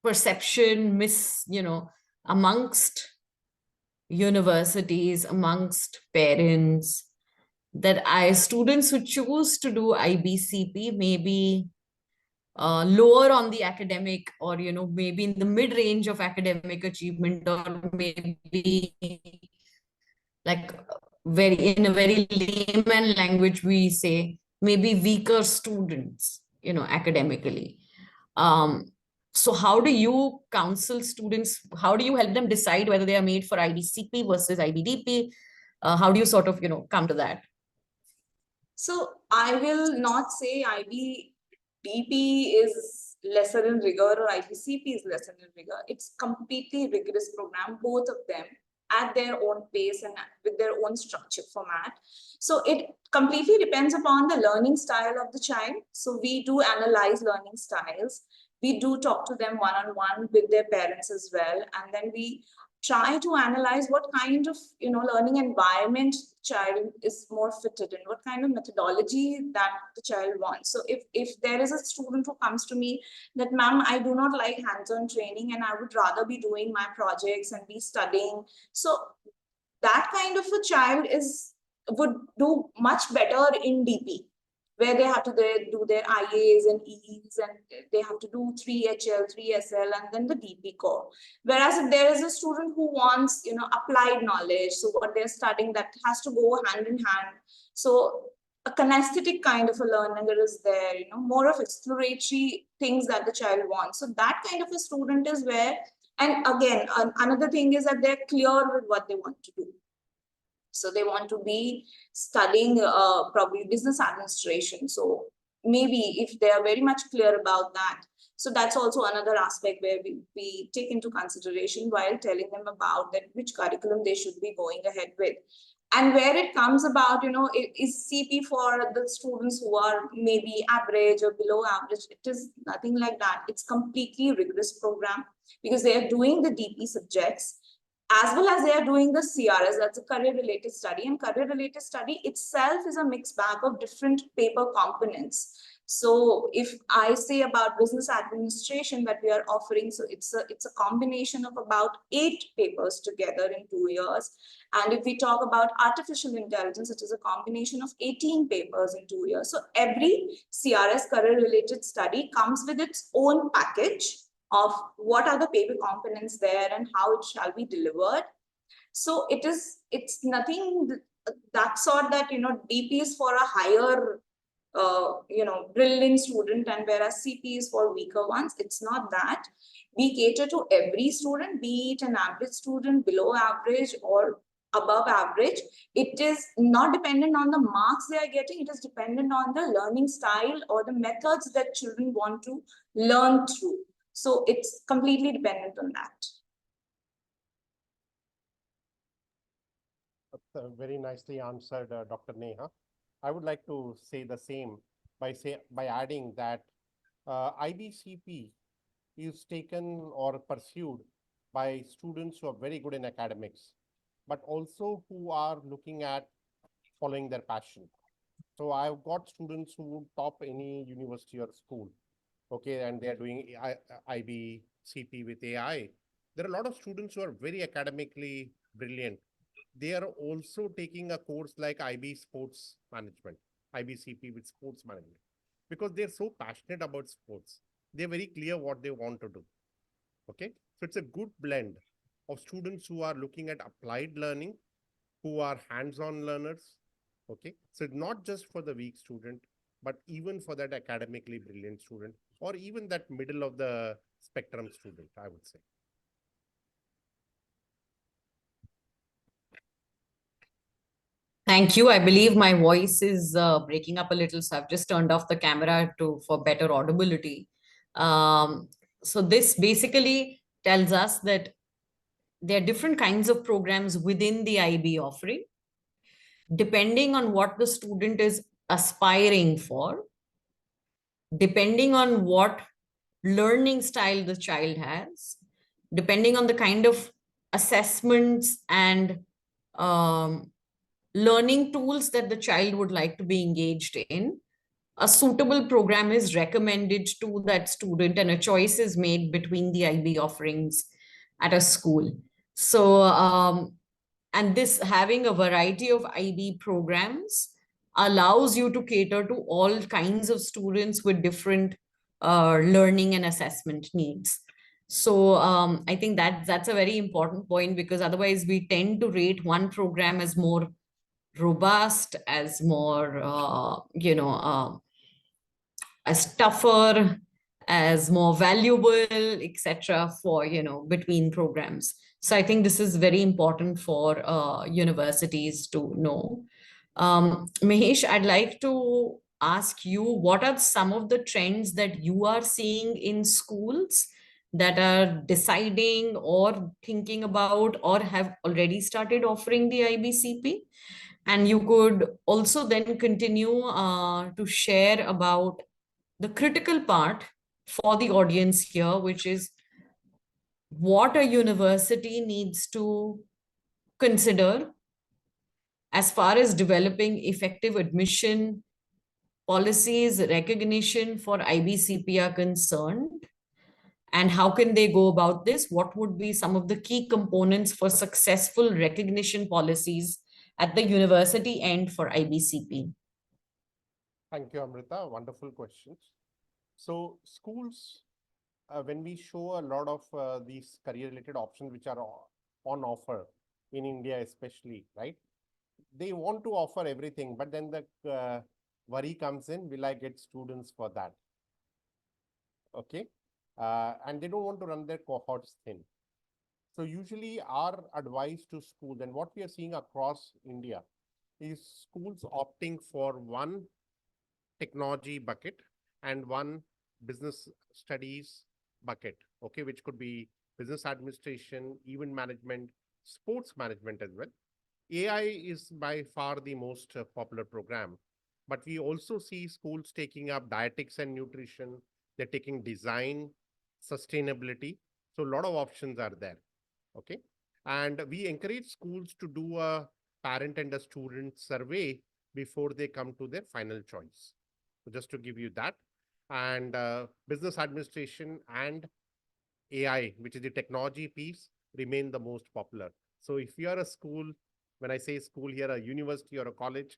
perception amongst universities, amongst parents, that students who choose to do IBCP may be lower on the academic, or maybe in the mid-range of academic achievement, or maybe like in a very layman language we say, maybe weaker students, academically. So how do you counsel students? How do you help them decide whether they are made for IBCP versus IBDP? How do you sort of come to that? So I will not say IBDP is lesser in rigor or IBCP is lesser in rigor. It's completely rigorous program, both of them at their own pace and with their own structure format. So it completely depends upon the learning style of the child. So we do analyze learning styles. We do talk to them one-on-one with their parents as well. And then we try to analyze what kind of learning environment child is more fitted in, what kind of methodology that the child wants. So if there is a student who comes to me that, ma'am, I do not like hands-on training and I would rather be doing my projects and be studying, so that kind of a child would do much better in DP, where they have to do their IAs and Es, and they have to do 3HL, 3SL, and then the DP core. Whereas if there is a student who wants, applied knowledge, so what they're studying, that has to go hand in hand. So a kinesthetic kind of a learner is there, more of exploratory things that the child wants. So that kind of a student is where, and again, another thing is that they're clear with what they want to do. So they want to be studying probably business administration. So maybe if they are very much clear about that. So that's also another aspect where we take into consideration while telling them about that which curriculum they should be going ahead with. And where it comes about, is CP for the students who are maybe average or below average. It is nothing like that. It's completely rigorous program because they are doing the DP subjects as well as they are doing the CRS, that's a career related study. And career related study itself is a mixed bag of different paper components. So if I say about business administration that we are offering, so it's a combination of about 8 papers together in 2 years. And if we talk about artificial intelligence, it is a combination of 18 papers in 2 years. So every CRS career related study comes with its own package of what are the paper components there and how it shall be delivered. So it's nothing that sort that, DP is for a higher, brilliant student, and whereas CP is for weaker ones. It's not that. We cater to every student, be it an average student, below average, or above average. It is not dependent on the marks they are getting. It is dependent on the learning style or the methods that children want to learn through. So it's completely dependent on that. Very nicely answered, Dr. Neha. I would like to say the same by adding that IBCP is taken or pursued by students who are very good in academics, but also who are looking at following their passion. So I've got students who top any university or school, okay, and they're doing IBCP with AI. There are a lot of students who are very academically brilliant. They are also taking a course like IB Sports Management, IBCP with Sports Management, because they're so passionate about sports. They're very clear what they want to do. Okay, so it's a good blend of students who are looking at applied learning, who are hands-on learners. Okay, so not just for the weak student, but even for that academically brilliant student, or even that middle of the spectrum student, I would say. Thank you. I believe my voice is breaking up a little, so I've just turned off the camera for better audibility. So this basically tells us that there are different kinds of programs within the IB offering, depending on what the student is aspiring for, depending on what learning style the child has, depending on the kind of assessments and learning tools that the child would like to be engaged in. A suitable program is recommended to that student and a choice is made between the IB offerings at a school. So, and this having a variety of IB programs allows you to cater to all kinds of students with different learning and assessment needs. So I think that's a very important point, because otherwise we tend to rate one program as more robust, as more, as tougher, as more valuable, etc. for, between programs. So I think this is very important for universities to know. Mahesh, I'd like to ask you, what are some of the trends that you are seeing in schools that are deciding or thinking about or have already started offering the IBCP? And you could also then continue to share about the critical part for the audience here, which is what a university needs to consider as far as developing effective admission policies, recognition for IBCP are concerned, and how can they go about this? What would be some of the key components for successful recognition policies at the university end for IBCP? Thank you, Amrita. Wonderful questions. So schools, when we show a lot of these career-related options which are on offer in India especially, right? They want to offer everything, but then the worry comes in, will I get students for that? Okay. And they don't want to run their cohorts thin. So usually our advice to schools, and what we are seeing across India, is schools opting for one technology bucket and one business studies bucket, okay, which could be business administration, event management, sports management as well. AI is by far the most popular program, but we also see schools taking up dietetics and nutrition. They're taking design, sustainability. So a lot of options are there. Okay. And we encourage schools to do a parent and a student survey before they come to their final choice. So just to give you that. And business administration and AI, which is the technology piece, remain the most popular. So if you are a school, when I say school here, a university or a college,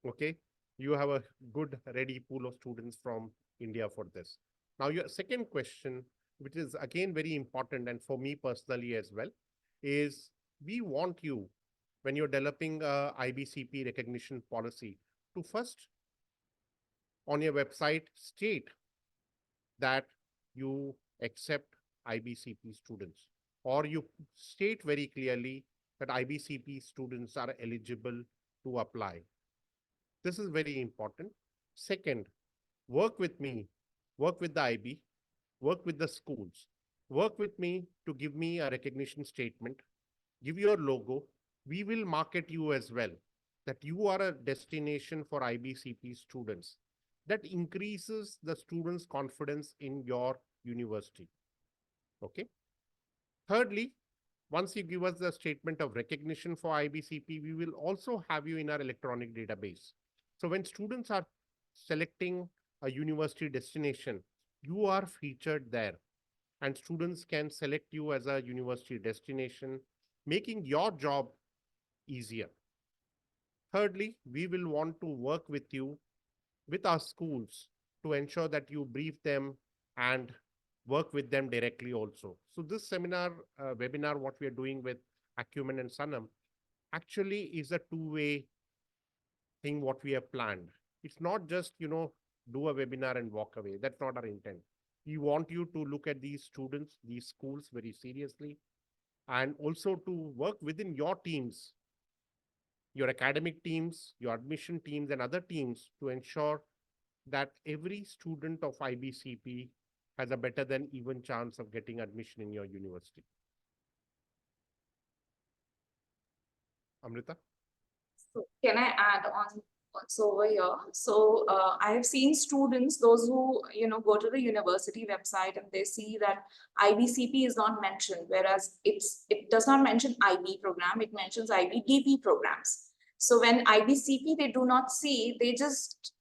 okay, you have a good ready pool of students from India for this. Now, your second question, which is again very important, and for me personally as well, is we want you, when you're developing a IBCP recognition policy, to first on your website state that you accept IBCP students, or you state very clearly that IBCP students are eligible to apply. This is very important. Second, work with me, work with the IB, work with the schools, work with me to give me a recognition statement, give your logo. We will market you as well, that you are a destination for IBCP students. That increases the students' confidence in your university. Okay. Thirdly, once you give us the statement of recognition for IBCP, we will also have you in our electronic database. So when students are selecting a university destination, you are featured there, and students can select you as a university destination, making your job easier. Thirdly, we will want to work with you, with our schools, to ensure that you brief them and work with them directly also. So this seminar, webinar, what we are doing with Acumen and Sanam, actually is a two-way thing what we have planned. It's not just, do a webinar and walk away. That's not our intent. We want you to look at these students, these schools very seriously, and also to work within your teams, your academic teams, your admission teams, and other teams to ensure that every student of IBCP has a better than even chance of getting admission in your university. Amrita? So can I add on also over here? So I have seen students, those who go to the university website and they see that IBCP is not mentioned, whereas it does not mention IB program, it mentions IBDP programs. So when IBCP they do not see, they just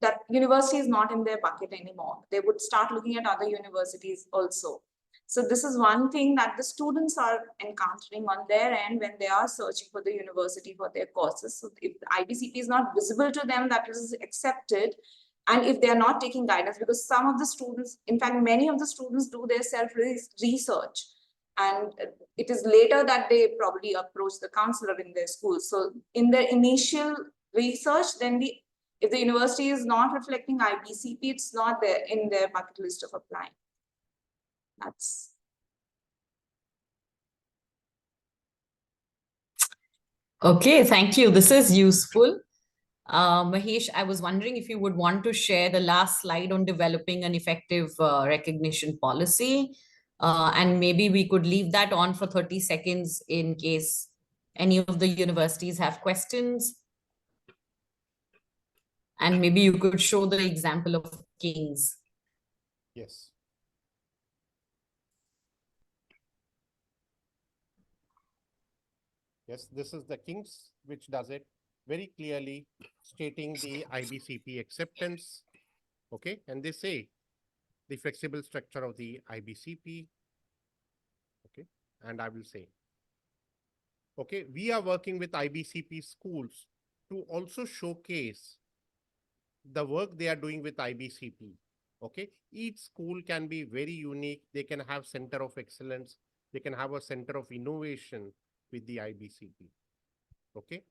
that university is not in their bucket anymore. They would start looking at other universities also. So this is one thing that the students are encountering on their end when they are searching for the university for their courses. So if the IBCP is not visible to them, that is accepted. And if they are not taking guidance, because some of the students, in fact, many of the students do their self-research. And it is later that they probably approach the counselor in their school. So in their initial research, then if the university is not reflecting IBCP, it's not there in their bucket list of applying. That's Okay, thank you. This is useful. Mahesh, I was wondering if you would want to share the last slide on developing an effective recognition policy. And maybe we could leave that on for 30 seconds in case any of the universities have questions. And maybe you could show the example of Kings. Yes. Yes, this is the Kings, which does it very clearly, stating the IBCP acceptance. Okay, and they say the flexible structure of the IBCP. Okay, and I will say, okay, we are working with IBCP schools to also showcase the work they are doing with IBCP. Okay, each school can be very unique. They can have center of excellence. They can have a center of innovation with the IBCP. Okay,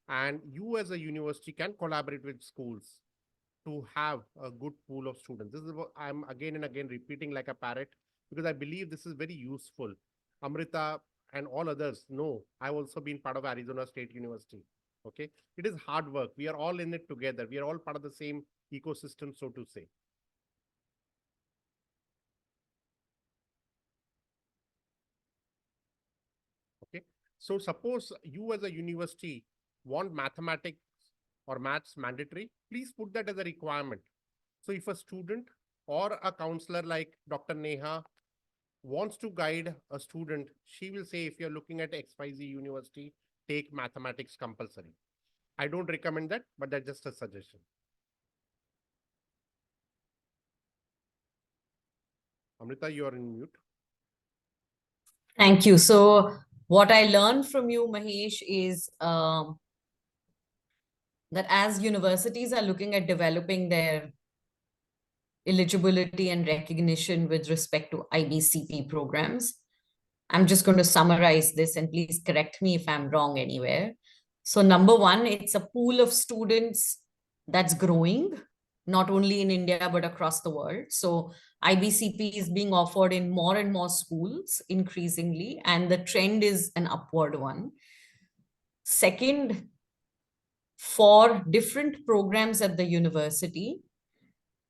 and you as a university can collaborate with schools to have a good pool of students. This is what I'm again and again repeating like a parrot, because I believe this is very useful. Amrita and all others know I've also been part of Arizona State University. Okay, it is hard work. We are all in it together. We are all part of the same ecosystem, so to say. Okay, So suppose you as a university want mathematics or maths mandatory, please put that as a requirement. So if a student or a counselor like Dr. Neha wants to guide a student, she will say, if you're looking at XYZ university, take mathematics compulsory. I don't recommend that, but that's just a suggestion. Amrita, you are in mute. Thank you. So what I learned from you, Mahesh, is that as universities are looking at developing their eligibility and recognition with respect to IBCP programs, I'm just going to summarize this and please correct me if I'm wrong anywhere. So number one, it's a pool of students that's growing, not only in India, but across the world. So IBCP is being offered in more and more schools increasingly, and the trend is an upward one. Second, for different programs at the university,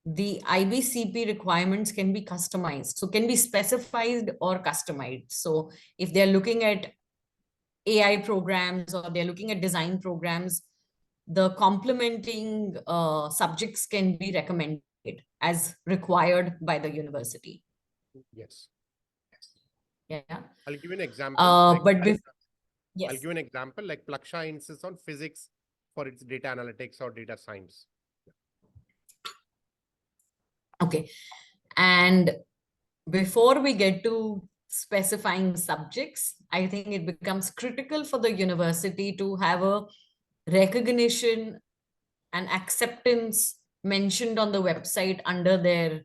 the IBCP requirements can be customized. So can be specified or customized. So if they're looking at AI programs or they're looking at design programs, the complementing subjects can be recommended as required by the university. Yes. Yeah. I'll give you an example. Yes. I'll give you an example, like Plaksha insists on physics for its data analytics or data science. Okay. And before we get to specifying subjects, I think it becomes critical for the university to have a recognition and acceptance mentioned on the website under their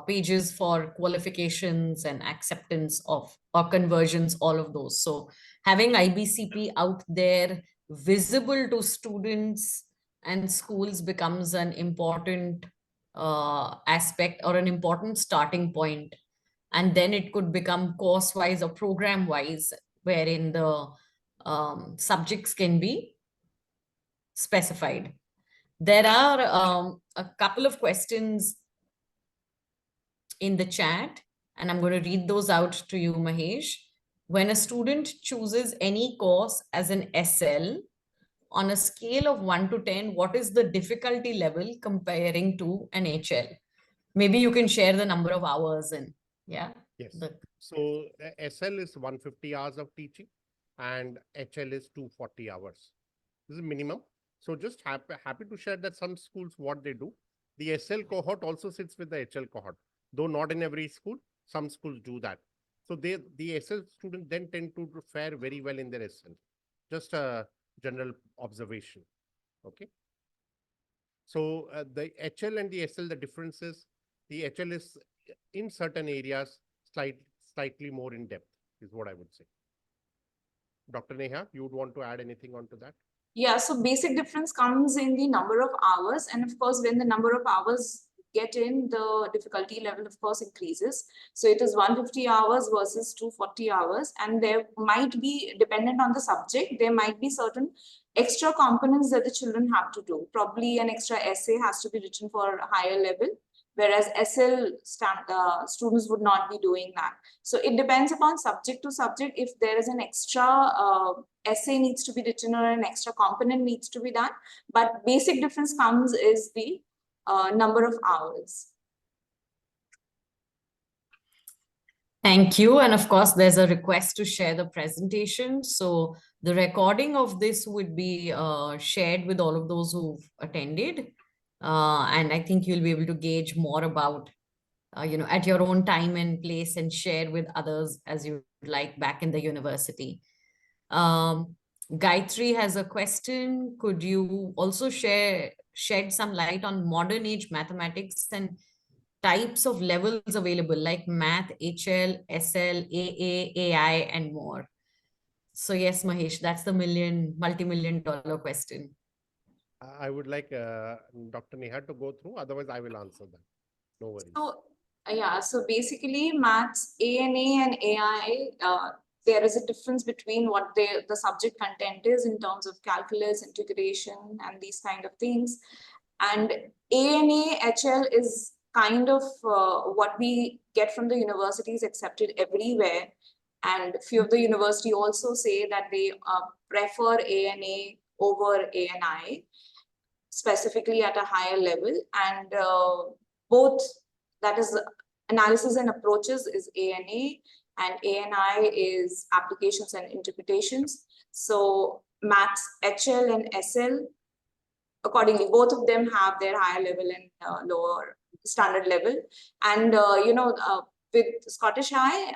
pages for qualifications and acceptance of or conversions, all of those. So having IBCP out there visible to students and schools becomes an important aspect or an important starting point. And then it could become course-wise or program-wise, wherein the subjects can be specified. There are a couple of questions in the chat, and I'm going to read those out to you, Mahesh. When a student chooses any course as an SL, on a scale of 1 to 10, what is the difficulty level comparing to an HL? Maybe you can share the number of hours and yeah. Yes. So SL is 150 hours of teaching and HL is 240 hours. This is minimum. So just happy to share that some schools, what they do, the SL cohort also sits with the HL cohort, though not in every school, some schools do that. So the SL students then tend to fare very well in their SL. Just a general observation. Okay. So the HL and the SL, the difference is the HL is in certain areas slightly more in depth is what I would say. Dr. Neha, you would want to add anything onto that? Yeah, so basic difference comes in the number of hours. And of course, when the number of hours get in, the difficulty level, of course, increases. So it is 150 hours versus 240 hours. And there might be, dependent on the subject, there might be certain extra components that the children have to do. Probably an extra essay has to be written for a higher level, whereas SL students would not be doing that. So it depends upon subject to subject. If there is an extra essay needs to be written or an extra component needs to be done, but basic difference comes is the number of hours. Thank you. And of course, there's a request to share the presentation. So the recording of this would be shared with all of those who've attended. And I think you'll be able to gauge more about, at your own time and place and share with others as you like back in the university. Gayatri has a question. Could you also shed some light on modern age mathematics and types of levels available like math, HL, SL, AA, AI, and more? So yes, Mahesh, that's the multi-million dollar question. I would like Dr. Neha to go through, otherwise I will answer that. No worries. So yeah, so basically maths, ANA and AI, there is a difference between what the subject content is in terms of calculus, integration, and these kind of things. And ANA, HL is kind of what we get from the universities accepted everywhere. And few of the university also say that they prefer ANA over ANI, specifically at a higher level. And both, that is analysis and approaches, is ANA, and ANI is applications and interpretations. So maths HL and SL, accordingly, both of them have their higher level and lower standard level. And with Scottish High,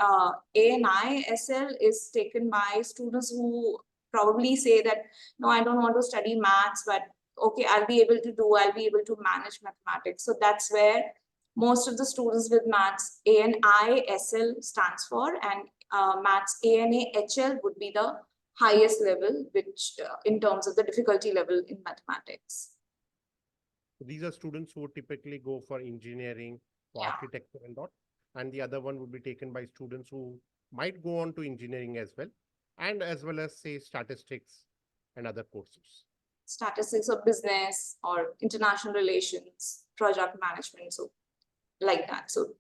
ANI SL is taken by students who probably say that, no, I don't want to study maths, but okay, I'll be able to manage mathematics. So that's where most of the students with maths ANI SL stands for, and maths ANA HL would be the highest level, which in terms of the difficulty level in mathematics. These are students who would typically go for engineering, for architecture and all. And the other one would be taken by students who might go on to engineering as well, and as well as say statistics and other courses. Statistics or business or international relations, project management, so like that. So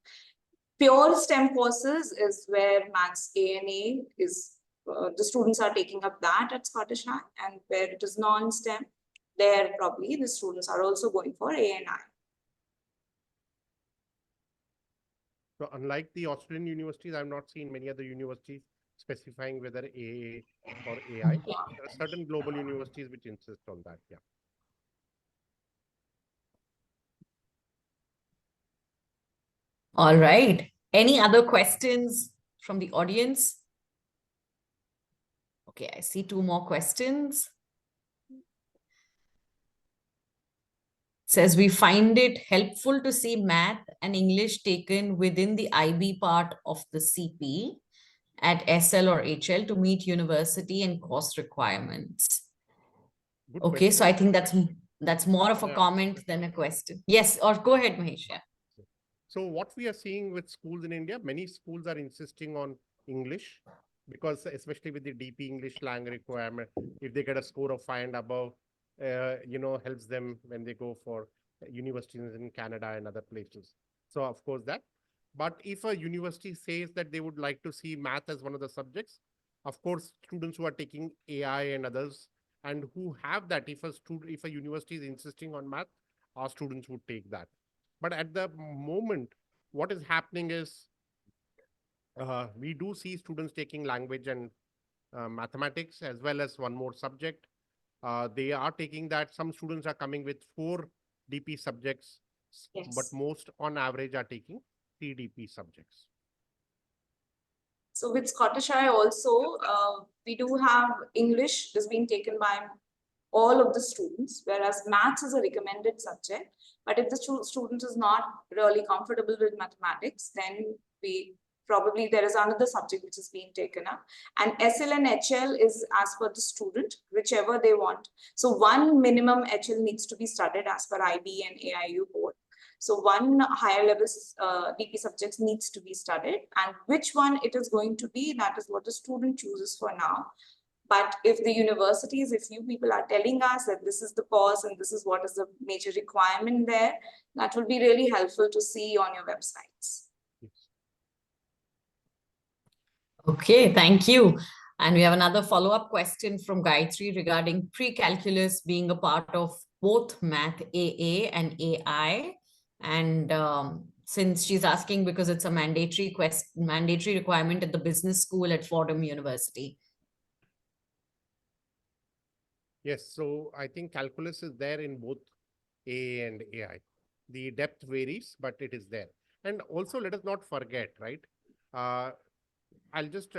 pure STEM courses is where maths ANA is, the students are taking up that at Scottish High, and where it is non-STEM, there probably the students are also going for ANI. So unlike the Australian universities, I've not seen many other universities specifying whether AA or AI. There are certain global universities which insist on that. Yeah. All right. Any other questions from the audience? Okay, I see two more questions. Says we find it helpful to see math and English taken within the IB part of the CP at SL or HL to meet university and course requirements. Good Okay, question. so I think that's more of a comment than a question. Yes, or go ahead, Mahesh. Yeah. So what we are seeing with schools in India, many schools are insisting on English, because especially with the DP English language requirement, if they get a score of 5 and above, helps them when they go for universities in Canada and other places. So of course that. But if a university says that they would like to see math as one of the subjects, of course, students who are taking AI and others and who have that, if a university is insisting on math, our students would take that. But at the moment, what is happening is we do see students taking language and mathematics as well as one more subject. They are taking that. Some students are coming with 4 DP subjects, Yes. but most on average are taking 3 DP subjects. So with Scottish High also, we do have English is being taken by all of the students, whereas maths is a recommended subject. But if the student is not really comfortable with mathematics, then there is another subject which is being taken up. And SL and HL is as per the student, whichever they want. So one minimum HL needs to be studied as per IB and AIU board. So one higher level DP subjects needs to be studied, and which one it is going to be, that is what the student chooses for now. But if the universities, if you people are telling us that this is the course and this is what is the major requirement there, that will be really helpful to see on your websites. Okay, thank you. And we have another follow-up question from Gayatri regarding pre-calculus being a part of both math AA and AI. And since she's asking because it's a mandatory requirement at the business school at Fordham University. Yes, so I think calculus is there in both AA and AI. The depth varies, but it is there. And also, let us not forget, right? I'll just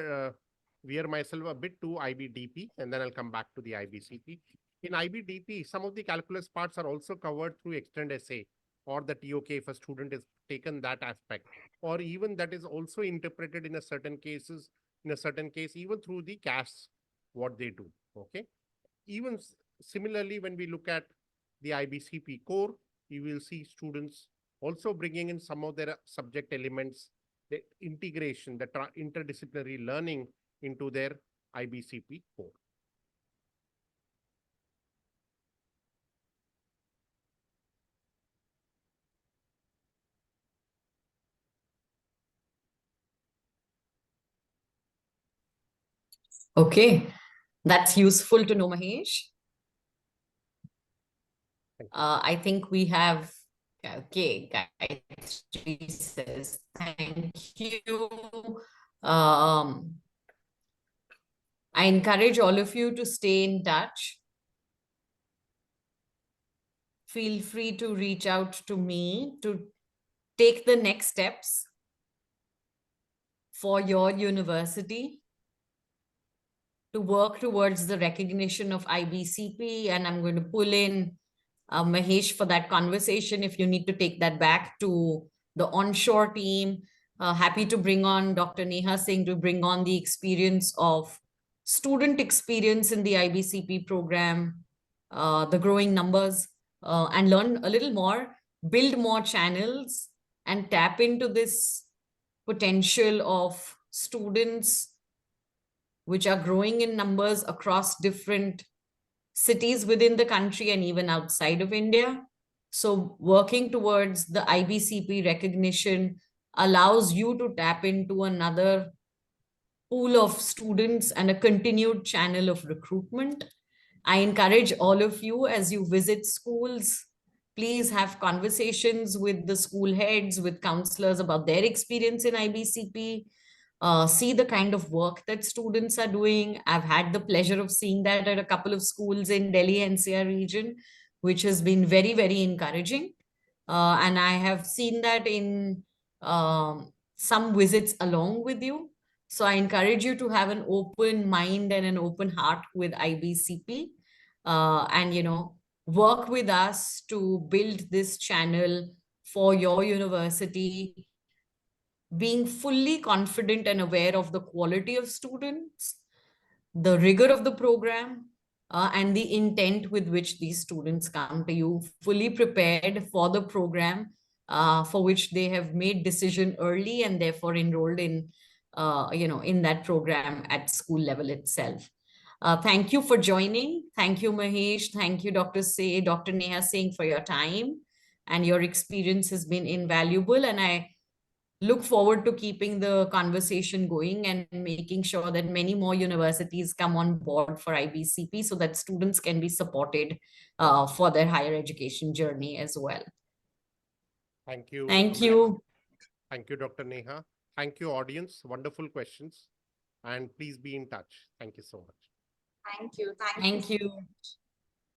veer myself a bit to IBDP, and then I'll come back to the IBCP. In IBDP, some of the calculus parts are also covered through extend essay or the TOK if a student is taken that aspect, or even that is also interpreted in a certain case, even through the CAS, what they do, okay? Even similarly, when we look at the IBCP core, you will see students also bringing in some of their subject elements, the integration, the interdisciplinary learning into their IBCP core. Okay, that's useful to know, Mahesh. I think we have, okay, Gayatri says, thank you. I encourage all of you to stay in touch. Feel free to reach out to me to take the next steps for your university, to work towards the recognition of IBCP. And I'm going to pull in Mahesh for that conversation if you need to take that back to the onshore team. Happy to bring on Dr. Neha Singh to bring on the experience of student experience in the IBCP program, the growing numbers, and learn a little more, build more channels, and tap into this potential of students which are growing in numbers across different cities within the country and even outside of India. So working towards the IBCP recognition allows you to tap into another pool of students and a continued channel of recruitment. I encourage all of you as you visit schools, please have conversations with the school heads, with counselors about their experience in IBCP. See the kind of work that students are doing. I've had the pleasure of seeing that at a couple of schools in Delhi NCR region, which has been very, very encouraging. And I have seen that in some visits along with you. So I encourage you to have an open mind and an open heart with IBCP, and work with us to build this channel for your university, being fully confident and aware of the quality of students, the rigor of the program, and the intent with which these students come to you, fully prepared for the program for which they have made decision early and therefore enrolled in that program at school level itself. Thank you for joining. Thank you, Mahesh. Thank you, Dr. Neha Singh, for your time, and your experience has been invaluable. And I look forward to keeping the conversation going and making sure that many more universities come on board for IBCP so that students can be supported for their higher education journey as well. Thank you. Thank you. Thank you, Dr. Neha. Thank you, audience. Wonderful questions. And please be in touch. Thank you so much. Thank you. Thank you.